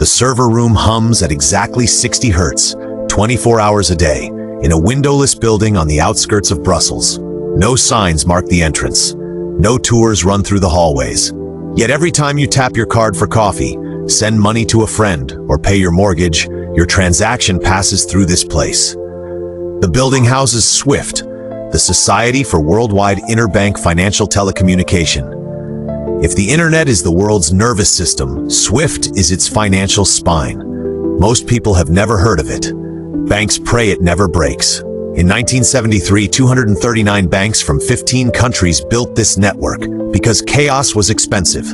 The server room hums at exactly 60 hertz, 24 hours a day, in a windowless building on the outskirts of Brussels. No signs mark the entrance. No tours run through the hallways. Yet every time you tap your card for coffee, send money to a friend, or pay your mortgage, your transaction passes through this place. The building houses SWIFT, the Society for Worldwide Interbank Financial Telecommunication. If the internet is the world's nervous system, SWIFT is its financial spine. Most people have never heard of it. Banks pray it never breaks. In 1973, 239 banks from 15 countries built this network because chaos was expensive.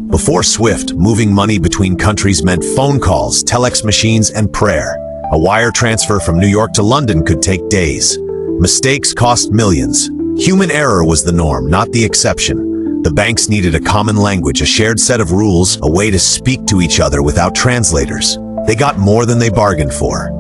Before SWIFT, moving money between countries meant phone calls, telex machines, and prayer. A wire transfer from New York to London could take days. Mistakes cost millions. Human error was the norm, not the exception. The banks needed a common language, a shared set of rules, a way to speak to each other without translators. They got more than they bargained for.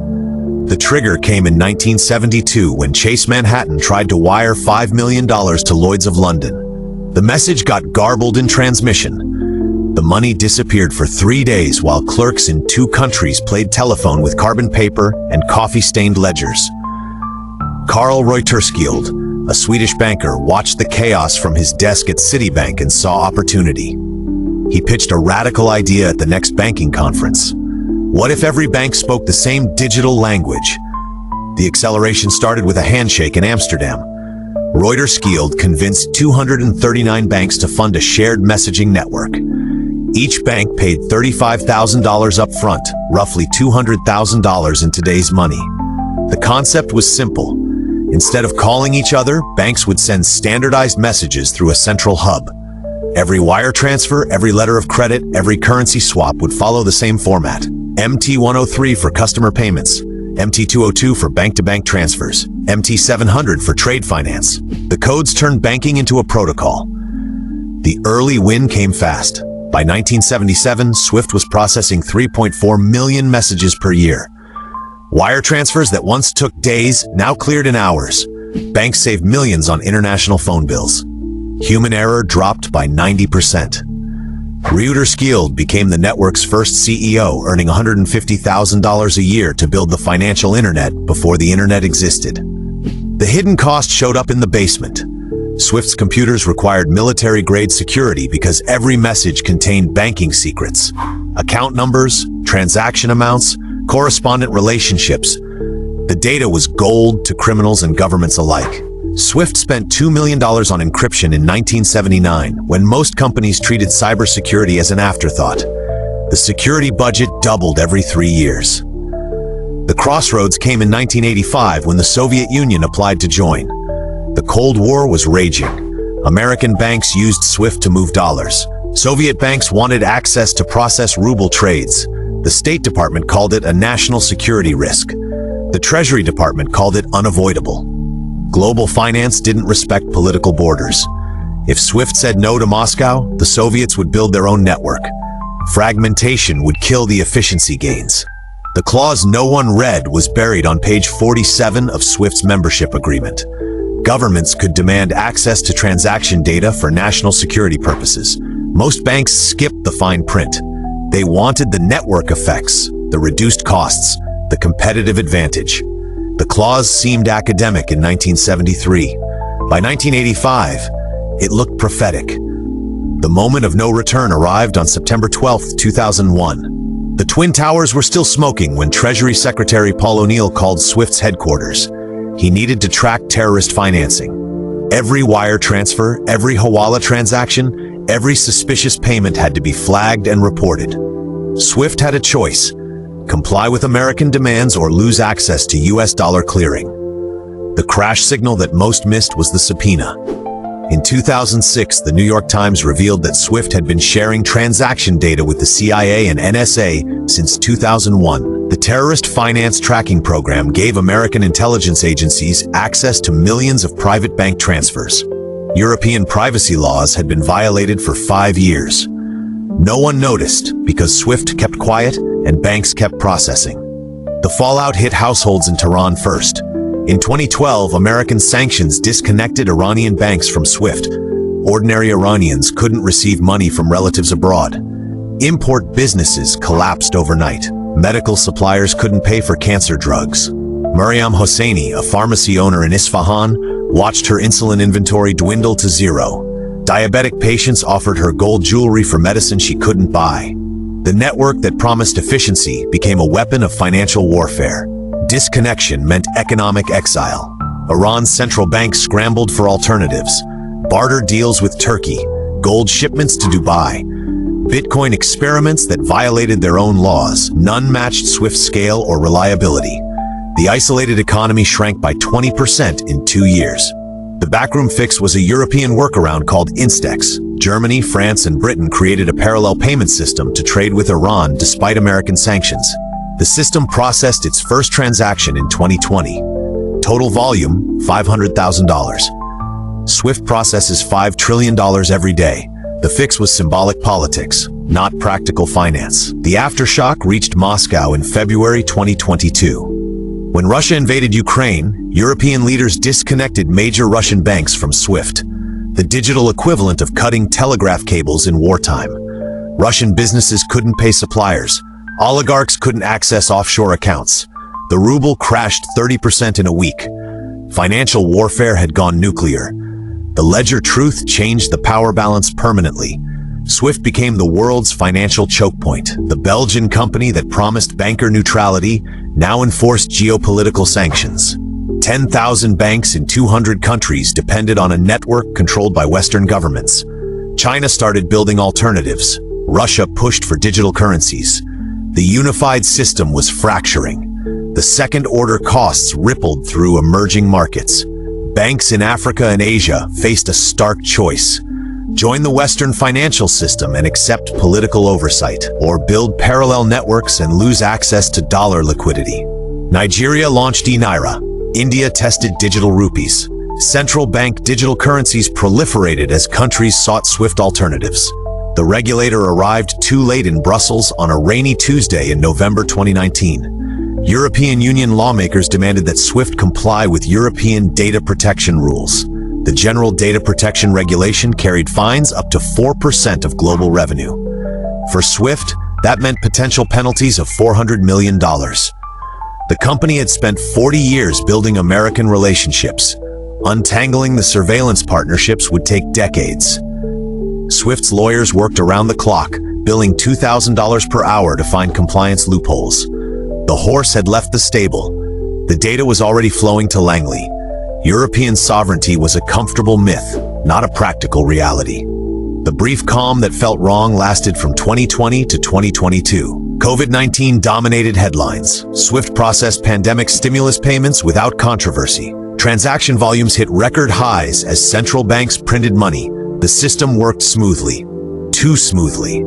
The trigger came in 1972 when Chase Manhattan tried to wire $5 million to Lloyd's of London. The message got garbled in transmission. The money disappeared for 3 days while clerks in 2 countries played telephone with carbon paper and coffee-stained ledgers. Carl Reuterskiöld, a Swedish banker, watched the chaos from his desk at Citibank and saw opportunity. He pitched a radical idea at the next banking conference. What if every bank spoke the same digital language? The acceleration started with a handshake in Amsterdam. Reuterskiöld convinced 239 banks to fund a shared messaging network. Each bank paid $35,000 up front, roughly $200,000 in today's money. The concept was simple. Instead of calling each other, banks would send standardized messages through a central hub. Every wire transfer, every letter of credit, every currency swap would follow the same format. MT-103 for customer payments, MT-202 for bank-to-bank transfers, MT-700 for trade finance. The codes turned banking into a protocol. The early win came fast. By 1977, SWIFT was processing 3.4 million messages per year. Wire transfers that once took days now cleared in hours. Banks saved millions on international phone bills. Human error dropped by 90%. Reuterskiöld became the network's first CEO, earning $150,000 a year to build the financial internet before the internet existed. The hidden cost showed up in the basement. SWIFT's computers required military-grade security because every message contained banking secrets, account numbers, transaction amounts, correspondent relationships. The data was gold to criminals and governments alike. SWIFT spent $2 million on encryption in 1979, when most companies treated cybersecurity as an afterthought. The security budget doubled every 3 years. The crossroads came in 1985 when the Soviet Union applied to join. The Cold War was raging. American banks used SWIFT to move dollars. Soviet banks wanted access to process ruble trades. The State Department called it a national security risk. The Treasury Department called it unavoidable. Global finance didn't respect political borders. If SWIFT said no to Moscow, the Soviets would build their own network. Fragmentation would kill the efficiency gains. The clause no one read was buried on page 47 of SWIFT's membership agreement. Governments could demand access to transaction data for national security purposes. Most banks skipped the fine print. They wanted the network effects, the reduced costs, the competitive advantage. The clause seemed academic in 1973. By 1985, it looked prophetic. The moment of no return arrived on September 12, 2001. The Twin Towers were still smoking when Treasury Secretary Paul O'Neill called SWIFT's headquarters. He needed to track terrorist financing. Every wire transfer, every Hawala transaction, every suspicious payment had to be flagged and reported. SWIFT had a choice: comply with American demands or lose access to US dollar clearing. The crash signal that most missed was the subpoena. In 2006, the New York Times revealed that SWIFT had been sharing transaction data with the CIA and NSA since 2001. The Terrorist Finance Tracking Program gave American intelligence agencies access to millions of private bank transfers. European privacy laws had been violated for 5 years. No one noticed because SWIFT kept quiet and banks kept processing. The fallout hit households in Tehran first. In 2012, American sanctions disconnected Iranian banks from SWIFT. Ordinary Iranians couldn't receive money from relatives abroad. Import businesses collapsed overnight. Medical suppliers couldn't pay for cancer drugs. Maryam Hosseini, a pharmacy owner in Isfahan, watched her insulin inventory dwindle to zero. Diabetic patients offered her gold jewelry for medicine she couldn't buy. The network that promised efficiency became a weapon of financial warfare. Disconnection meant economic exile. Iran's central bank scrambled for alternatives. Barter deals with Turkey, gold shipments to Dubai, Bitcoin experiments that violated their own laws. None matched SWIFT's scale or reliability. The isolated economy shrank by 20% in 2 years. The backroom fix was a European workaround called Instex. Germany, France, and Britain created a parallel payment system to trade with Iran despite American sanctions. The system processed its first transaction in 2020. Total volume, $500,000. SWIFT processes $5 trillion every day. The fix was symbolic politics, not practical finance. The aftershock reached Moscow in February 2022. When Russia invaded Ukraine, European leaders disconnected major Russian banks from SWIFT, the digital equivalent of cutting telegraph cables in wartime. Russian businesses couldn't pay suppliers. Oligarchs couldn't access offshore accounts. The ruble crashed 30% in a week. Financial warfare had gone nuclear. The ledger truth changed the power balance permanently. SWIFT became the world's financial choke point. The Belgian company that promised banker neutrality now enforced geopolitical sanctions. 10,000 banks in 200 countries depended on a network controlled by Western governments. China started building alternatives. Russia pushed for digital currencies. The unified system was fracturing. The second-order costs rippled through emerging markets. Banks in Africa and Asia faced a stark choice. Join the Western financial system and accept political oversight, or build parallel networks and lose access to dollar liquidity. Nigeria launched e-Naira. India tested digital rupees. Central bank digital currencies proliferated as countries sought SWIFT alternatives. The regulator arrived too late in Brussels on a rainy Tuesday in November 2019. European Union lawmakers demanded that SWIFT comply with European data protection rules. The General Data Protection Regulation carried fines up to 4% of global revenue. For SWIFT, that meant potential penalties of $400 million. The company had spent 40 years building American relationships. Untangling the surveillance partnerships would take decades. SWIFT's lawyers worked around the clock, billing $2,000 per hour to find compliance loopholes. The horse had left the stable. The data was already flowing to Langley. European sovereignty was a comfortable myth, not a practical reality. The brief calm that felt wrong lasted from 2020 to 2022. COVID-19 dominated headlines. SWIFT processed pandemic stimulus payments without controversy. Transaction volumes hit record highs as central banks printed money. The system worked smoothly. Too smoothly.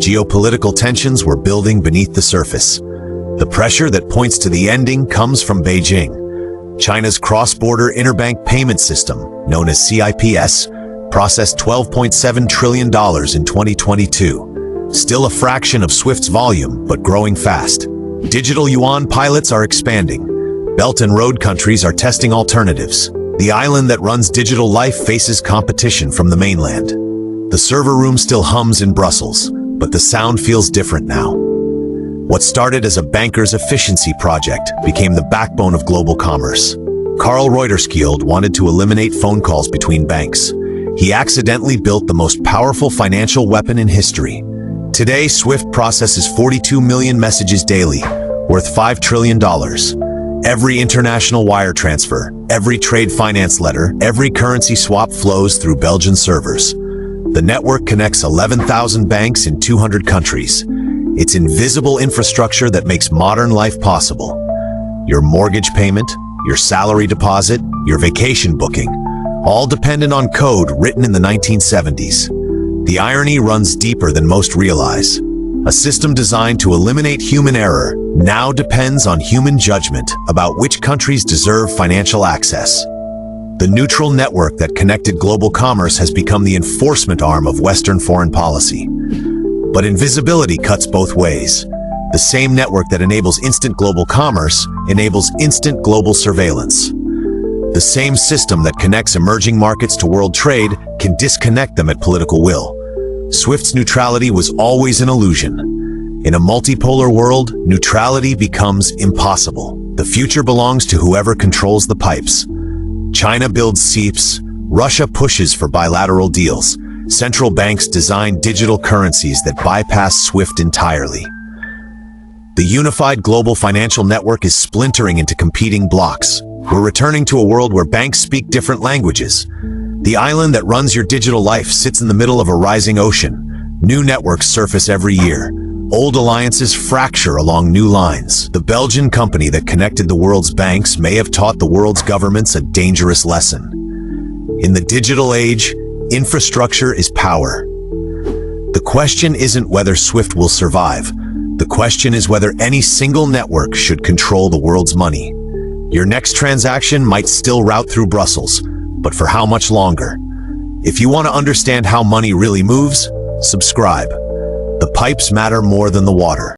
Geopolitical tensions were building beneath the surface. The pressure that points to the ending comes from Beijing. China's cross-border interbank payment system, known as CIPS, processed $12.7 trillion in 2022. Still a fraction of SWIFT's volume, but growing fast. Digital yuan pilots are expanding. Belt and Road countries are testing alternatives. The island that runs digital life faces competition from the mainland. The server room still hums in Brussels, but the sound feels different now. What started as a banker's efficiency project became the backbone of global commerce. Karl Reuterskiöld wanted to eliminate phone calls between banks. He accidentally built the most powerful financial weapon in history. Today, SWIFT processes 42 million messages daily, worth $5 trillion. Every international wire transfer, every trade finance letter, every currency swap flows through Belgian servers. The network connects 11,000 banks in 200 countries. It's invisible infrastructure that makes modern life possible. Your mortgage payment, your salary deposit, your vacation booking, all dependent on code written in the 1970s. The irony runs deeper than most realize. A system designed to eliminate human error now depends on human judgment about which countries deserve financial access. The neutral network that connected global commerce has become the enforcement arm of Western foreign policy. But invisibility cuts both ways. The same network that enables instant global commerce enables instant global surveillance. The same system that connects emerging markets to world trade can disconnect them at political will. SWIFT's neutrality was always an illusion. In a multipolar world, neutrality becomes impossible. The future belongs to whoever controls the pipes. China builds CIPS, Russia pushes for bilateral deals. Central banks design digital currencies that bypass SWIFT entirely. The unified global financial network is splintering into competing blocks. We're returning to a world where banks speak different languages. The island that runs your digital life sits in the middle of a rising ocean. New networks surface every year. Old alliances fracture along new lines. The Belgian company that connected the world's banks may have taught the world's governments a dangerous lesson. In the digital age, infrastructure is power. The question isn't whether SWIFT will survive. The question is whether any single network should control the world's money. Your next transaction might still route through Brussels, but for how much longer? If you want to understand how money really moves, subscribe. The pipes matter more than the water.